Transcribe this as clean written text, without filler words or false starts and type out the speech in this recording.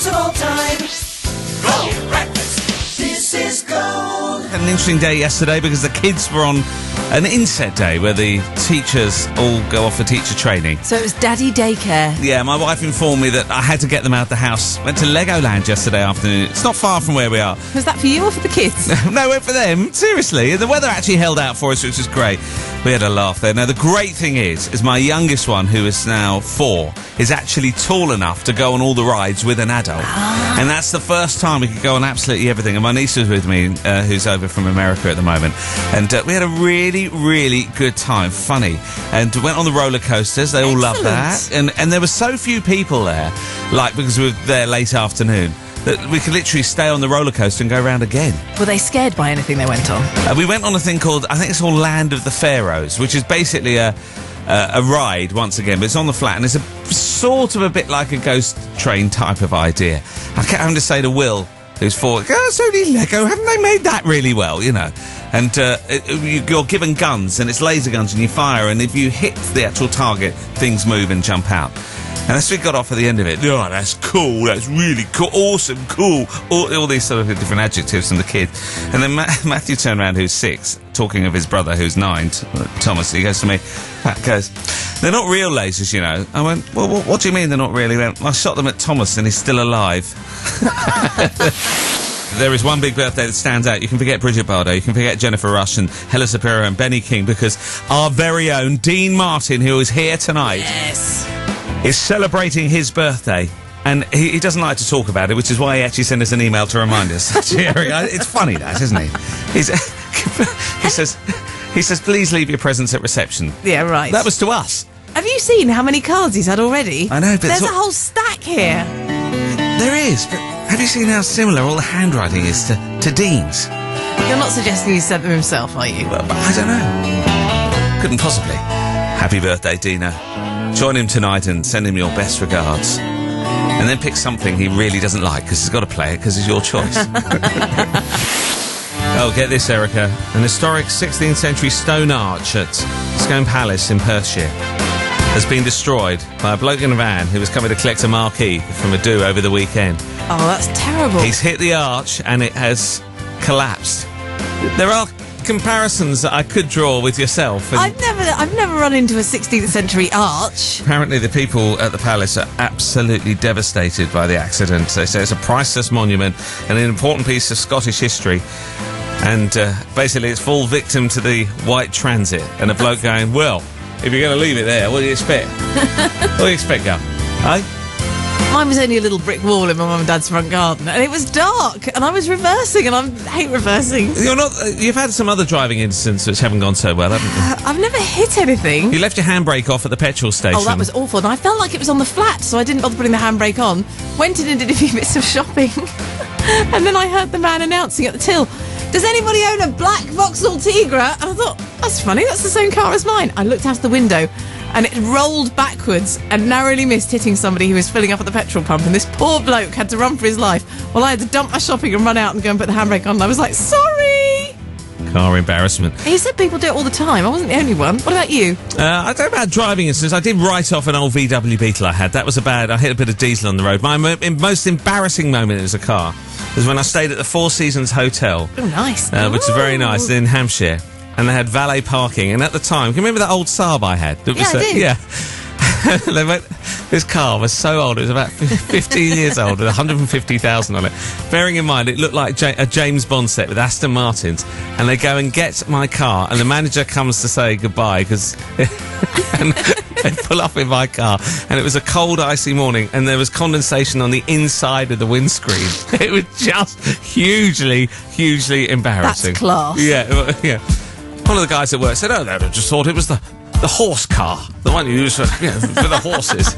of all time. Gold breakfast. This is gold. Had an interesting day yesterday because the kids were on an inset day where the teachers all go off for teacher training. So it was daddy daycare. Yeah, my wife informed me that I had to get them out of the house. Went to Legoland yesterday afternoon. It's not far from where we are. Was that for you or for the kids? No, went for them. Seriously. The weather actually held out for us, which was great. We had a laugh there. Now, the great thing is my youngest one, who is now 4, is actually tall enough to go on all the rides with an adult. And that's the first time we could go on absolutely everything. And my niece was with me, who's over from America at the moment. And we had a really, really good time. Funny. And went on the roller coasters. They all loved that. And there were so few people there, because we were there late afternoon, that we could literally stay on the roller coaster and go around again. Were they scared by anything they went on? We went on a thing called, I think it's called Land of the Pharaohs, which is basically a ride, once again, but it's on the flat, and it's a sort of a bit like a ghost train type of idea. I kept having to say to Will, who's 4, it's only Lego, haven't they made that really well, you know? And you're given guns, and it's laser guns, and you fire, and if you hit the actual target, things move and jump out. And that's what we got off at the end of it. Oh, that's cool, that's really cool, awesome, cool. All these sort of different adjectives from the kid. And then Matthew turned around, who's 6, talking of his brother, who's 9, Thomas. He goes to me, they're not real lasers, you know. I went, well, what do you mean they're not really? He went, I shot them at Thomas and he's still alive. There is one big birthday that stands out. You can forget Bridget Bardot, you can forget Jennifer Rush and Hella Shapiro and Benny King, because our very own Dean Martin, who is here tonight, is celebrating his birthday. And he doesn't like to talk about it, which is why he actually sent us an email to remind us. It's funny, that, isn't he? He says, please leave your presents at reception. Yeah, right. That was to us. Have you seen how many cards he's had already? I know, but there's a whole stack here. There is, but have you seen how similar all the handwriting is to Dean's? You're not suggesting he sent them himself, are you? Well, I don't know. Couldn't possibly. Happy birthday, Dino. Join him tonight and send him your best regards. And then pick something he really doesn't like, because he's got to play it, because it's your choice. Oh, get this, Erica. An historic 16th century stone arch at Scone Palace in Perthshire has been destroyed by a bloke in a van who was coming to collect a marquee from a do over the weekend. Oh, that's terrible. He's hit the arch and it has collapsed. There are comparisons that I could draw with yourself. I've never run into a 16th century arch. Apparently the people at the palace are absolutely devastated by the accident. They say it's a priceless monument and an important piece of Scottish history. And basically it's fall victim to the white transit. And a bloke going, well, if you're going to leave it there, what do you expect? What do you expect, Gal? Hey? Mine was only a little brick wall in my mum and dad's front garden, and it was dark, and I was reversing, and I hate reversing. You've had some other driving incidents which haven't gone so well, haven't you? I've never hit anything. You left your handbrake off at the petrol station. Oh, that was awful, and I felt like it was on the flat, so I didn't bother putting the handbrake on. Went in and did a few bits of shopping, and then I heard the man announcing at the till, does anybody own a black Vauxhall Tigra? And I thought, that's funny, that's the same car as mine. I looked out the window, and it rolled backwards and narrowly missed hitting somebody who was filling up at the petrol pump, and this poor bloke had to run for his life while I had to dump my shopping and run out and go and put the handbrake on, and I was like, sorry! Car embarrassment. He said people do it all the time. I wasn't the only one. What about you? I don't know about driving incidents. I did write off an old VW Beetle I had. That was I hit a bit of diesel on the road. My most embarrassing moment as a car was when I stayed at the Four Seasons Hotel. Oh, nice. Which is very nice, in Hampshire. And they had valet parking. And at the time, can you remember that old Saab I had? I did. Yeah. This car was so old, it was about 15 years old with 150,000 on it. Bearing in mind, it looked like a James Bond set with Aston Martins. And they go and get my car, and the manager comes to say goodbye, because and they pull up in my car, and it was a cold, icy morning, and there was condensation on the inside of the windscreen. It was just hugely, hugely embarrassing. That's class. Yeah. One of the guys at work said, oh, I just thought it was the horse car, the one you use for the horses.